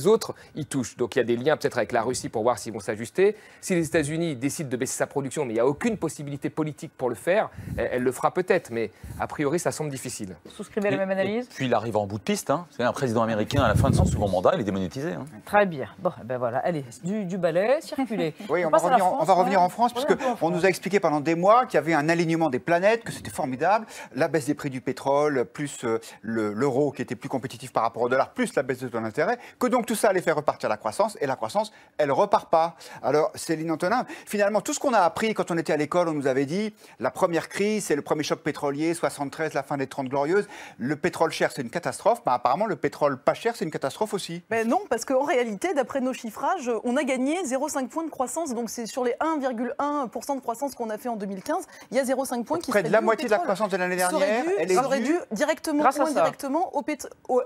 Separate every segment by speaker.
Speaker 1: Les autres, ils touchent. Donc il y a des liens peut-être avec la Russie pour voir s'ils vont s'ajuster. Si les États-Unis décident de baisser sa production, mais il n'y a aucune possibilité politique pour le faire, elle le fera peut-être, mais a priori, ça semble difficile.
Speaker 2: Vous souscrivez la même analyse?
Speaker 3: Puis il arrive en bout de piste. Hein. C'est un président américain à la fin de son second mandat, il est démonétisé. Hein.
Speaker 2: Très bien. Bon, ben voilà, allez, du balai, circuler.
Speaker 4: Oui, on va revenir en France, puisqu'on nous a expliqué pendant des mois qu'il y avait un alignement des planètes, que c'était formidable. La baisse des prix du pétrole, plus l'euro qui était plus compétitif par rapport au dollar, plus la baisse de taux d'intérêt, que donc tout ça allait faire repartir la croissance, et la croissance, elle repart pas. Alors, Céline Antonin, finalement, tout ce qu'on a appris quand on était à l'école, on nous avait dit, la première crise, c'est le premier choc pétrolier, 73, la fin des 30 glorieuses, le pétrole cher, c'est une catastrophe, mais apparemment, le pétrole pas cher, c'est une catastrophe aussi.
Speaker 5: Ben non, parce qu'en réalité, d'après nos chiffrages, on a gagné 0,5 points de croissance, donc c'est sur les 1,1% de croissance qu'on a fait en 2015, il y a 0,5 points qui
Speaker 4: près de la moitié de la croissance de l'année dernière,
Speaker 5: elle est due directement ou indirectement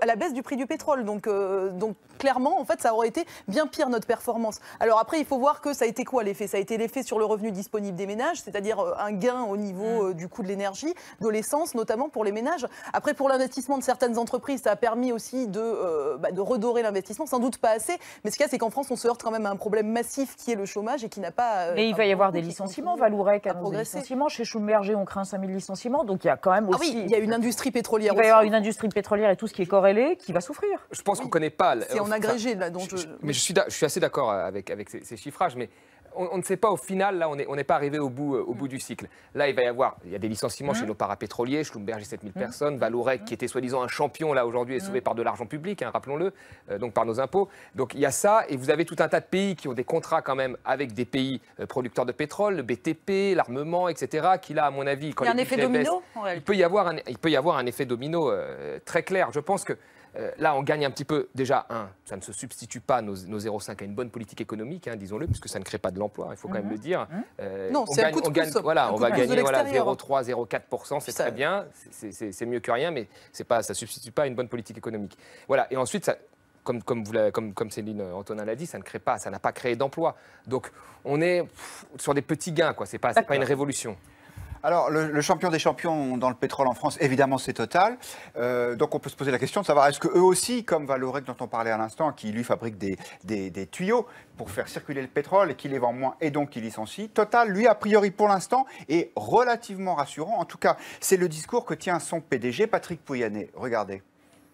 Speaker 5: à la baisse du prix du pétrole. Donc clairement, en fait, ça aurait été bien pire notre performance. Alors après, il faut voir que ça a été quoi l'effet? Ça a été l'effet sur le revenu disponible des ménages, c'est-à-dire un gain au niveau du coût de l'énergie, de l'essence, notamment pour les ménages. Après, pour l'investissement de certaines entreprises, ça a permis aussi de redorer l'investissement, sans doute pas assez. Mais ce qu'il y a, c'est qu'en France, on se heurte quand même à un problème massif qui est le chômage et qui n'a pas...
Speaker 2: Mais il va y avoir des licenciements. Valourec annonce des licenciements. Chez Schlumberger, on craint 5000 licenciements. Donc il y a quand même aussi...
Speaker 5: Ah oui, il y a une industrie pétrolière
Speaker 2: aussi. Il va y avoir une industrie pétrolière et tout ce qui est corrélé qui va souffrir.
Speaker 1: Je pense qu'on ne connaît pas...
Speaker 5: C'est en agrégé, là.
Speaker 1: Mais je suis assez d'accord avec ces chiffrages, mais on ne sait pas au final, là, on n'est pas arrivé au bout du cycle. Là, il y a des licenciements chez nos parapétroliers, Schlumberger 7000 personnes, Valourec qui était soi-disant un champion, là aujourd'hui est sauvé par de l'argent public, hein, rappelons-le, donc par nos impôts. Donc il y a ça, et vous avez tout un tas de pays qui ont des contrats quand même avec des pays producteurs de pétrole, le BTP, l'armement, etc., qui là, à mon avis, quand
Speaker 5: il y a un effet domino,
Speaker 1: il peut y avoir un effet domino très clair. Je pense que là, on gagne un petit peu. Déjà, ça ne se substitue pas, nos 0,5 à une bonne politique économique, hein, disons-le, puisque ça ne crée pas de l'emploi, il faut quand même le dire.
Speaker 5: Non, c'est un coup de pouce.
Speaker 1: Voilà, on va gagner 0,3, 0,4%, c'est très bien, c'est mieux que rien, mais ça ne substitue pas à une bonne politique économique. Voilà, et ensuite, ça, comme Céline Antonin l'a dit, ça n'a pas créé d'emploi. Donc, on est sur des petits gains, quoi. C'est pas une révolution.
Speaker 4: Alors, le champion des champions dans le pétrole en France, évidemment, c'est Total. Donc, on peut se poser la question de savoir, est-ce qu'eux aussi, comme Valourec dont on parlait à l'instant, qui lui fabrique des tuyaux pour faire circuler le pétrole et qui les vend moins et donc qui licencie, Total, lui, a priori, pour l'instant, est relativement rassurant. En tout cas, c'est le discours que tient son PDG, Patrick Pouyanné. Regardez.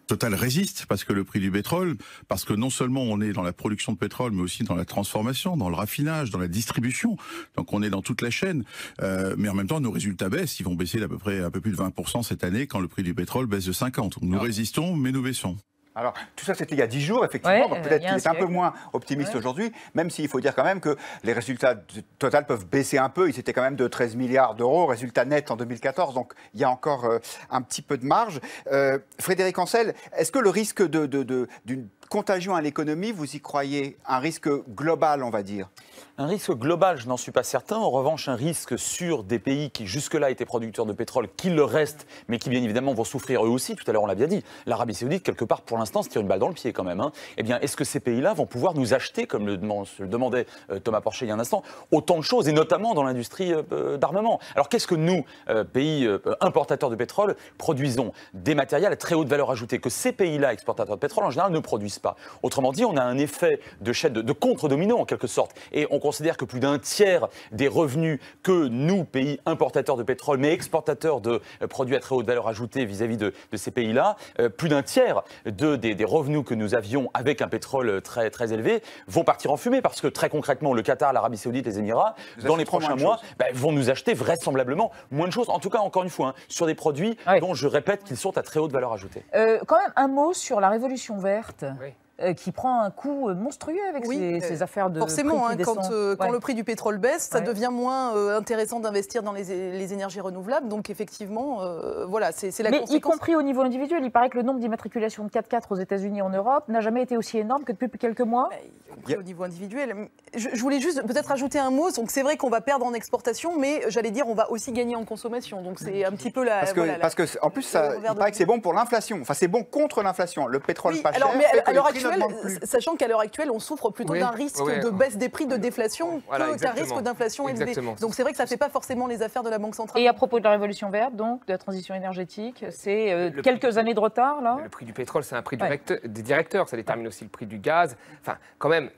Speaker 6: Total résiste parce que le prix du pétrole, parce que non seulement on est dans la production de pétrole, mais aussi dans la transformation, dans le raffinage, dans la distribution. Donc on est dans toute la chaîne. Mais en même temps, nos résultats baissent. Ils vont baisser d'à peu près un peu plus de 20% cette année quand le prix du pétrole baisse de 50. Donc nous résistons, mais nous baissons.
Speaker 4: Alors, tout ça, c'était il y a 10 jours, effectivement. Donc peut-être qu'il est un peu moins optimiste aujourd'hui, même s'il faut dire quand même que les résultats de Total peuvent baisser un peu. Ils étaient quand même de 13 milliards d'euros, résultat net en 2014. Donc, il y a encore un petit peu de marge. Frédéric Ancel, est-ce que le risque d'une contagion à l'économie, vous y croyez? Un risque global, on va dire?
Speaker 3: Un risque global, je n'en suis pas certain. En revanche, un risque sur des pays qui jusque-là étaient producteurs de pétrole, qui le restent, mais qui bien évidemment vont souffrir eux aussi. Tout à l'heure, on l'a bien dit. L'Arabie Saoudite, quelque part, pour l'instant, se tire une balle dans le pied quand même. Hein. Eh bien, est-ce que ces pays-là vont pouvoir nous acheter, comme le demandait Thomas Porcher il y a un instant, autant de choses, et notamment dans l'industrie d'armement? Alors, qu'est-ce que nous, pays importateurs de pétrole, produisons? Des matériels à très haute valeur ajoutée que ces pays-là, exportateurs de pétrole, en général, ne produisent pas. Autrement dit, on a un effet de chaîne de contre-domino, en quelque sorte. Et on considère que plus d'un tiers des revenus que nous, pays importateurs de pétrole, mais exportateurs de produits à très haute valeur ajoutée vis-à-vis de ces pays-là, plus d'un tiers des revenus que nous avions avec un pétrole très, très élevé vont partir en fumée, parce que très concrètement, le Qatar, l'Arabie Saoudite, les Émirats, dans les prochains mois, vont nous acheter vraisemblablement moins de choses. En tout cas, encore une fois, hein, sur des produits dont je répète qu'ils sont à très haute valeur ajoutée.
Speaker 2: Quand même un mot sur la révolution verte. Qui prend un coup monstrueux avec ces affaires de
Speaker 5: forcément,
Speaker 2: prix qui
Speaker 5: quand le prix du pétrole baisse, ça devient moins intéressant d'investir dans les énergies renouvelables. Donc effectivement, voilà, c'est la conséquence.
Speaker 2: Mais y compris au niveau individuel, il paraît que le nombre d'immatriculations de 4x4 aux États-Unis et en Europe n'a jamais été aussi énorme que depuis quelques mois.
Speaker 5: Y compris au niveau individuel. Je voulais juste peut-être ajouter un mot. Donc c'est vrai qu'on va perdre en exportation, mais j'allais dire on va aussi gagner en consommation. Donc c'est un petit peu la...
Speaker 4: Parce que en plus, il paraît que c'est bon pour l'inflation. Enfin, c'est bon contre l'inflation. Le pétrole pas cher.
Speaker 5: Alors, mais à l'heure actuelle, l'heure actuelle, on souffre plutôt d'un risque de baisse des prix, de déflation, qu'un risque d'inflation élevé. Donc c'est vrai que ça ne fait pas forcément les affaires de la Banque centrale.
Speaker 2: Et à propos de la révolution verte, donc, de la transition énergétique, c'est quelques années de retard, là?
Speaker 1: Le prix du pétrole, c'est un prix des directeurs. Ça détermine aussi le prix du gaz. Enfin, quand même,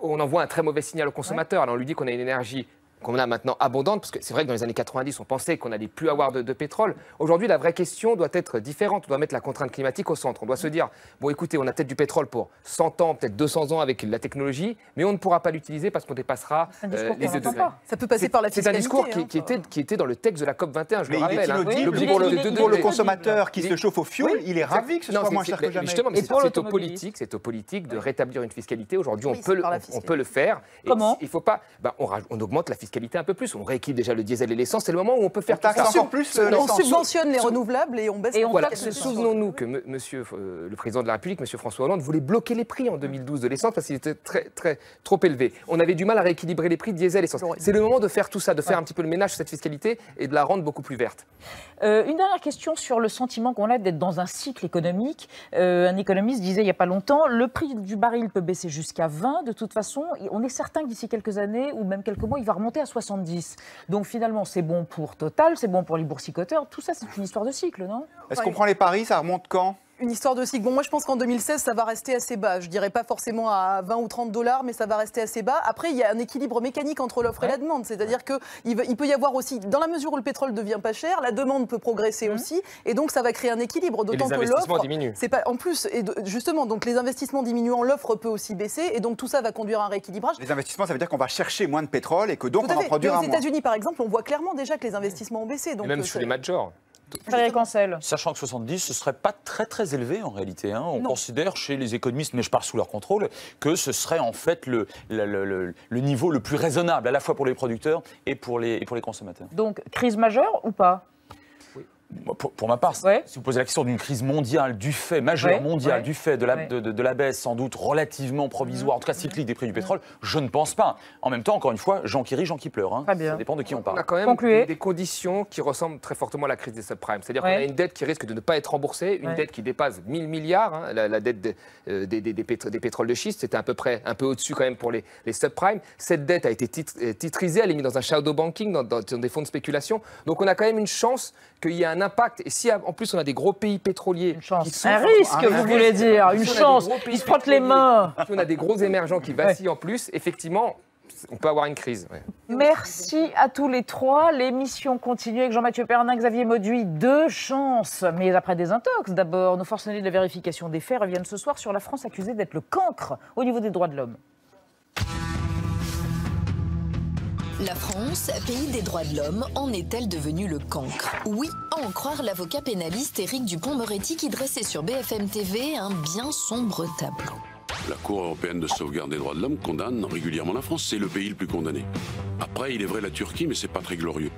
Speaker 1: on envoie un très mauvais signal au consommateur. Alors, on lui dit qu'on a une énergie qu'on a maintenant abondante, parce que c'est vrai que dans les années 90, on pensait qu'on n'allait plus avoir de pétrole. Aujourd'hui, la vraie question doit être différente. On doit mettre la contrainte climatique au centre. On doit se dire, bon, écoutez, on a peut-être du pétrole pour 100 ans, peut-être 200 ans avec la technologie, mais on ne pourra pas l'utiliser parce qu'on dépassera les 2 degrés.
Speaker 5: Ça peut passer par la fiscalité.
Speaker 1: C'est un discours qui était dans le texte de la COP21, je le rappelle.
Speaker 4: Pour le consommateur qui se chauffe au fioul, il est ravi que ce soit moins cher que jamais.
Speaker 1: Justement, c'est aux politiques de rétablir une fiscalité. Aujourd'hui, on peut le faire.
Speaker 2: Comment ?
Speaker 1: Il ne faut pas... On augmente la fiscalité un peu plus. On rééquilibre déjà le diesel et l'essence. C'est le moment où on peut faire tout ça.
Speaker 5: On subventionne les renouvelables et on baisse les taxes.
Speaker 1: Souvenons-nous que le président de la République, M. François Hollande, voulait bloquer les prix en 2012 de l'essence parce qu'il était trop élevé. On avait du mal à rééquilibrer les prix de diesel et essence. C'est le moment de faire tout ça, de faire un petit peu le ménage sur cette fiscalité et de la rendre beaucoup plus verte.
Speaker 2: Une dernière question sur le sentiment qu'on a d'être dans un cycle économique. Un économiste disait il n'y a pas longtemps, le prix du baril peut baisser jusqu'à 20. De toute façon, on est certain que d'ici quelques années ou même quelques mois, il va remonter à 70. Donc finalement, c'est bon pour Total, c'est bon pour les boursicoteurs. Tout ça, c'est une histoire de cycle, non ?
Speaker 4: Est-ce qu'on prend les paris, ça remonte quand ?
Speaker 5: Une histoire de cycle. Bon, moi, je pense qu'en 2016, ça va rester assez bas. Je dirais pas forcément à 20 ou 30 $, mais ça va rester assez bas. Après, il y a un équilibre mécanique entre l'offre et la demande. C'est-à-dire qu'il peut y avoir aussi, dans la mesure où le pétrole devient pas cher, la demande peut progresser aussi. Et donc, ça va créer un équilibre. D'autant que l'offre
Speaker 1: diminue.
Speaker 5: C'est pas, en plus, et justement, donc les investissements diminuant, l'offre peut aussi baisser. Et donc, tout ça va conduire à un rééquilibrage.
Speaker 4: Les investissements, ça veut dire qu'on va chercher moins de pétrole et que donc on va produire moins.
Speaker 5: Aux États-Unis, par exemple, on voit clairement déjà que les investissements ont baissé. Donc,
Speaker 1: et même sur les majors.
Speaker 2: Frédéric Ancel.
Speaker 3: Sachant que 70, ce ne serait pas très élevé en réalité. On considère chez les économistes, mais je parle sous leur contrôle, que ce serait en fait le niveau le plus raisonnable, à la fois pour les producteurs et pour les consommateurs.
Speaker 2: Donc, crise majeure ou pas ?
Speaker 3: Pour ma part, si vous posez la question d'une crise mondiale du fait, majeure mondiale, du fait de la baisse sans doute relativement provisoire, en tout cas cyclique des prix du pétrole, je ne pense pas. En même temps, encore une fois, Jean qui rit, Jean qui pleure. Hein. Ça dépend de qui on parle.
Speaker 1: On a quand même des conditions qui ressemblent très fortement à la crise des subprimes. C'est-à-dire qu'on a une dette qui risque de ne pas être remboursée, une dette qui dépasse 1000 milliards. Hein, la dette des pétroles de schiste, c'était à peu près un peu au-dessus quand même pour les subprimes. Cette dette a été titrisée, elle est mise dans un shadow banking, dans des fonds de spéculation. Donc on a quand même une chance qu'il y ait un impact. Et si en plus on a des gros pays pétroliers qui souffrent,
Speaker 2: un risque, vous voulez dire, une chance, ils se frottent les mains.
Speaker 1: Si on a des gros émergents qui vacillent en plus, effectivement, on peut avoir une crise.
Speaker 2: Merci à tous les trois. L'émission continue avec Jean-Mathieu Pernin, Xavier Mauduit. 2 chances, mais après des intox. D'abord, nos forces de la vérification des faits reviennent ce soir sur la France accusée d'être le cancre au niveau des droits de l'homme.
Speaker 7: La France, pays des droits de l'homme, en est-elle devenue le cancre? Oui, à en croire l'avocat pénaliste Éric Dupond-Moretti qui dressait sur BFM TV un bien sombre tableau.
Speaker 8: La Cour européenne de sauvegarde des droits de l'homme condamne régulièrement la France. C'est le pays le plus condamné. Après, il est vrai la Turquie, mais c'est pas très glorieux.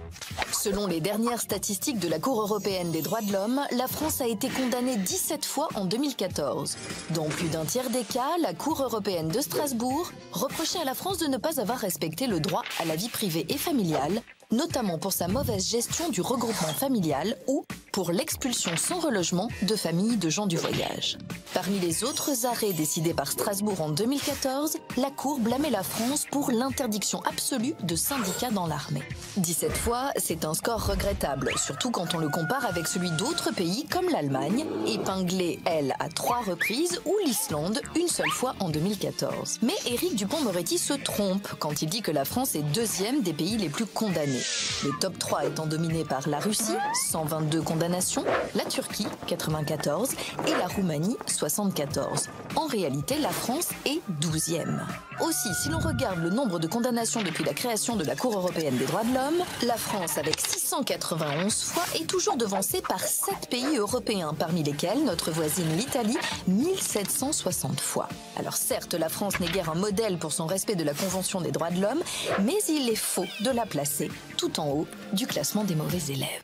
Speaker 7: Selon les dernières statistiques de la Cour européenne des droits de l'homme, la France a été condamnée 17 fois en 2014. Dans plus d'un tiers des cas, la Cour européenne de Strasbourg reprochait à la France de ne pas avoir respecté le droit à la vie privée et familiale, notamment pour sa mauvaise gestion du regroupement familial ou pour l'expulsion sans relogement de familles de gens du voyage. Parmi les autres arrêts décidés par Strasbourg en 2014, la Cour blâmait la France pour l'interdiction absolue de syndicats dans l'armée. 17 fois, c'est un score regrettable, surtout quand on le compare avec celui d'autres pays comme l'Allemagne, épinglée, elle, à 3 reprises, ou l'Islande, une seule fois en 2014. Mais Éric Dupond-Moretti se trompe quand il dit que la France est 2e des pays les plus condamnés. Le top 3 étant dominé par la Russie, 122 condamnations, la Turquie, 94, et la Roumanie, 74. En réalité, la France est 12e. Aussi, si l'on regarde le nombre de condamnations depuis la création de la Cour européenne des droits de l'homme, la France, avec 691 fois, est toujours devancée par 7 pays européens, parmi lesquels notre voisine l'Italie, 1760 fois. Alors certes, la France n'est guère un modèle pour son respect de la Convention des droits de l'homme, mais il est faux de la placer tout en haut du classement des mauvais élèves.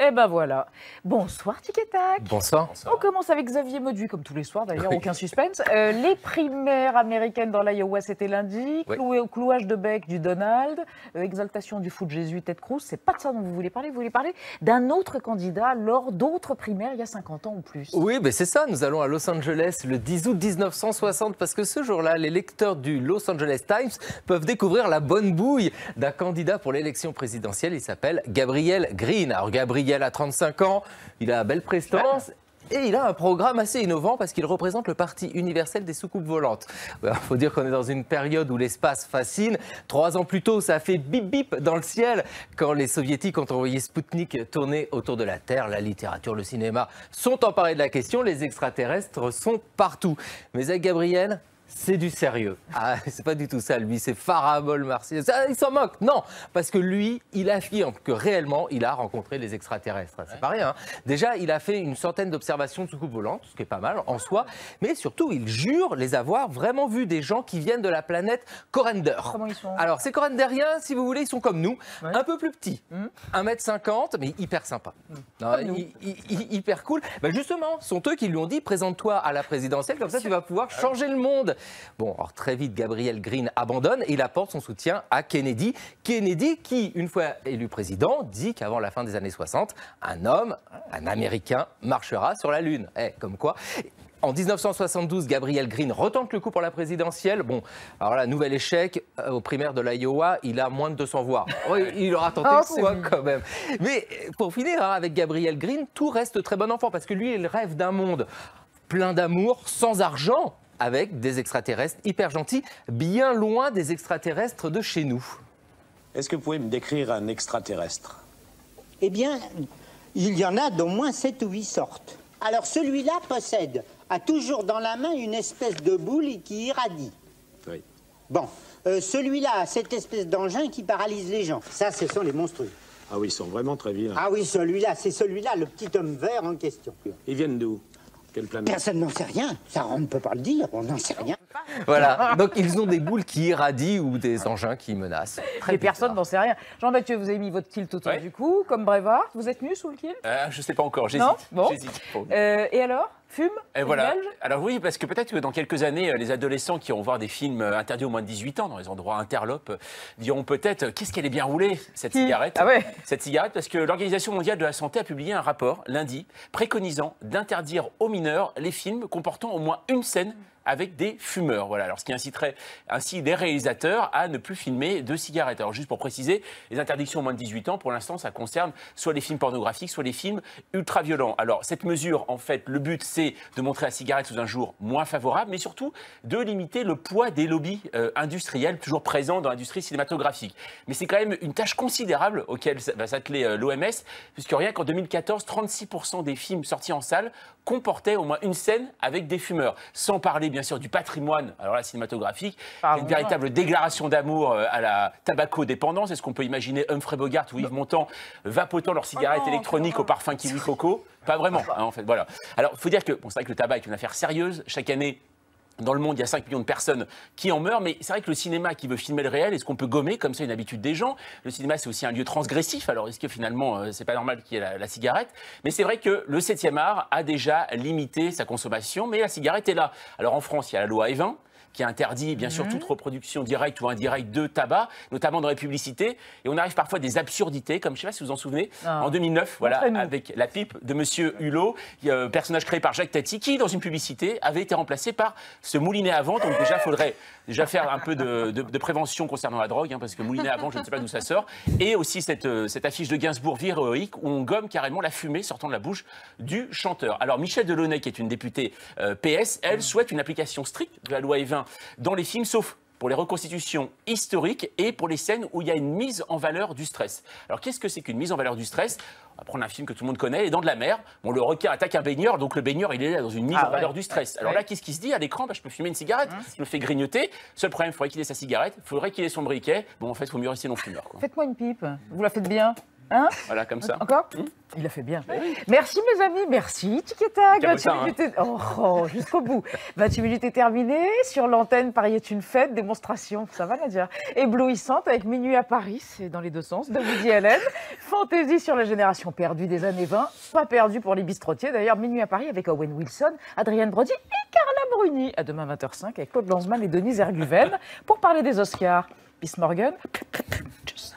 Speaker 2: Eh ben voilà. Bonsoir Tic et Tac.
Speaker 1: Bonsoir.
Speaker 2: On commence avec Xavier Mauduit, comme tous les soirs d'ailleurs, aucun suspense. Les primaires américaines dans l'Iowa, c'était lundi. Clouage de bec du Donald. Exaltation du foot Jésus Ted Cruz. C'est pas de ça dont vous voulez parler. Vous voulez parler d'un autre candidat lors d'autres primaires il y a 50 ans ou plus.
Speaker 1: Oui, c'est ça. Nous allons à Los Angeles le 10 août 1960 parce que ce jour-là, les lecteurs du Los Angeles Times peuvent découvrir la bonne bouille d'un candidat pour l'élection présidentielle. Il s'appelle Gabriel Greene. Alors Gabriel a 35 ans, il a la belle prestance. Et il a un programme assez innovant parce qu'il représente le Parti universel des soucoupes volantes. Il faut dire qu'on est dans une période où l'espace fascine. 3 ans plus tôt, ça a fait bip bip dans le ciel quand les soviétiques ont envoyé Spoutnik tourner autour de la Terre. La littérature, le cinéma sont emparés de la question. Les extraterrestres sont partout. Mais avec Gabriel, c'est du sérieux. Ah, c'est pas du tout ça, lui, c'est farabole marseillais. Il s'en moque, non, parce que lui, il affirme que réellement, il a rencontré les extraterrestres. C'est pas rien. Hein. Déjà, il a fait une centaine d'observations de soucoupes volantes, ce qui est pas mal en soi, mais surtout, il jure les avoir vraiment vus des gens qui viennent de la planète Corrender.
Speaker 2: Comment ils sont?
Speaker 1: Alors, ces Corenderiens, si vous voulez, ils sont comme nous, un peu plus petits, 1m50, mais hyper sympas. Hyper cool. Ben justement, ce sont eux qui lui ont dit, présente-toi à la présidentielle, comme ça, tu vas pouvoir changer le monde. Bon, alors très vite, Gabriel Greene abandonne et il apporte son soutien à Kennedy. Kennedy qui, une fois élu président, dit qu'avant la fin des années 60, un homme, un Américain, marchera sur la Lune. Comme quoi. En 1972, Gabriel Greene retente le coup pour la présidentielle. Bon, alors là, nouvel échec. Aux primaires de l'Iowa, il a moins de 200 voix. Il aura tenté quoi quand même. Mais pour finir, avec Gabriel Greene, tout reste très bon enfant parce que lui, il rêve d'un monde plein d'amour, sans argent, avec des extraterrestres hyper gentils, bien loin des extraterrestres de chez nous.
Speaker 9: Est-ce que vous pouvez me décrire un extraterrestre?
Speaker 10: Eh bien, il y en a d'au moins 7 ou 8 sortes. Alors celui-là a toujours dans la main une espèce de boule qui irradie.
Speaker 9: Oui.
Speaker 10: Bon, celui-là a cette espèce d'engin qui paralyse les gens. Ça, ce sont les monstrueux.
Speaker 9: Ah oui, ils sont vraiment très vilains.
Speaker 10: Ah oui, celui-là, c'est celui-là, le petit homme vert en question.
Speaker 9: Ils viennent d'où? Quelle planète?
Speaker 10: Personne n'en sait rien. Ça, on ne peut pas le dire, on n'en sait rien.
Speaker 1: Voilà, donc ils ont des boules qui irradient ou des engins qui menacent.
Speaker 2: Et personne n'en sait rien. Jean-Mathieu, vous avez mis votre kilt autour du cou, comme Brevard. Vous êtes nu sous le kilt?
Speaker 11: Je ne sais pas encore, j'hésite.
Speaker 2: Non, bon. Et alors? Fume?
Speaker 11: Et voilà.
Speaker 2: Belge?
Speaker 11: Alors oui, parce que peut-être que dans quelques années, les adolescents qui vont voir des films interdits aux moins de 18 ans, dans les endroits interlopes, diront peut-être qu'est-ce qu'elle est bien roulée, cette cigarette.
Speaker 2: Ah ouais.
Speaker 11: Cette cigarette, parce que l'Organisation mondiale de la santé a publié un rapport lundi préconisant d'interdire aux mineurs les films comportant au moins une scène avec des fumeurs. Voilà. Alors, ce qui inciterait ainsi les réalisateurs à ne plus filmer de cigarettes. Alors, juste pour préciser, les interdictions aux moins de 18 ans, pour l'instant, ça concerne soit les films pornographiques, soit les films ultra-violents. Alors, cette mesure, en fait, le but, c'est de montrer la cigarette sous un jour moins favorable, mais surtout de limiter le poids des lobbies industriels toujours présents dans l'industrie cinématographique. Mais c'est quand même une tâche considérable auquel va s'atteler l'OMS, puisque rien qu'en 2014, 36% des films sortis en salle comportaient au moins une scène avec des fumeurs. Sans parler, bien sûr, du patrimoine, alors là, cinématographique, une véritable déclaration d'amour à la tabaco-dépendance. Est-ce qu'on peut imaginer Humphrey Bogart ou Yves Montand vapotant leurs cigarettes électroniques au parfum kiwi coco? Pas vraiment, hein, en fait, voilà. Alors, il faut dire que, bon, c'est vrai que le tabac est une affaire sérieuse. Chaque année, dans le monde, il y a 5 millions de personnes qui en meurent, mais c'est vrai que le cinéma qui veut filmer le réel, est-ce qu'on peut gommer comme ça une habitude des gens? Le cinéma, c'est aussi un lieu transgressif, alors est-ce que finalement, c'est pas normal qu'il y ait la cigarette? Mais c'est vrai que le 7e art a déjà limité sa consommation, mais la cigarette est là. Alors en France, il y a la loi Evin, qui interdit bien sûr toute reproduction directe ou indirecte de tabac, notamment dans les publicités. Et on arrive parfois à des absurdités, comme je ne sais pas si vous vous en souvenez, en 2009, voilà, avec la pipe de Monsieur Hulot, personnage créé par Jacques Tati, qui, dans une publicité, avait été remplacé par ce moulinet à vent. Donc déjà, il faudrait faire un peu de prévention concernant la drogue, hein, parce que moulinet à vent, je ne sais pas d'où ça sort. Et aussi cette affiche de Gainsbourg, Vie héroïque, où on gomme carrément la fumée sortant de la bouche du chanteur. Alors Michel Delaunay, qui est une députée PS, elle souhaite une application stricte de la loi Evin dans les films, sauf pour les reconstitutions historiques et pour les scènes où il y a une mise en valeur du stress. Alors qu'est-ce que c'est qu'une mise en valeur du stress? On va prendre un film que tout le monde connaît, Les Dents de la Mer. Bon, le requin attaque un baigneur, donc le baigneur, il est là dans une mise en valeur du stress. Alors là, qu'est-ce qui se dit à l'écran? Je peux fumer une cigarette, je me fais grignoter. Seul problème, il faudrait qu'il ait sa cigarette, il faudrait qu'il ait son briquet. Bon, en fait, il faut mieux rester non-fumeur.
Speaker 2: Faites-moi une pipe. Vous la faites bien? Hein?
Speaker 11: Voilà, comme ça.
Speaker 2: Encore? Il a fait bien. Merci mes amis, merci. Tic et tac. 28 minutes jusqu'au bout. 28 minutes est terminé. Sur l'antenne, Paris est une fête, démonstration, ça va Nadia, éblouissante avec Minuit à Paris, c'est dans les deux sens, de Woody Allen. Fantaisie sur la génération perdue des années 20, pas perdue pour les bistrotiers. D'ailleurs, Minuit à Paris avec Owen Wilson, Adrienne Brody et Carla Bruni. À demain 20h05 avec Claude Lanzmann et Denise Erguven pour parler des Oscars. Peace Morgan. Tchuss.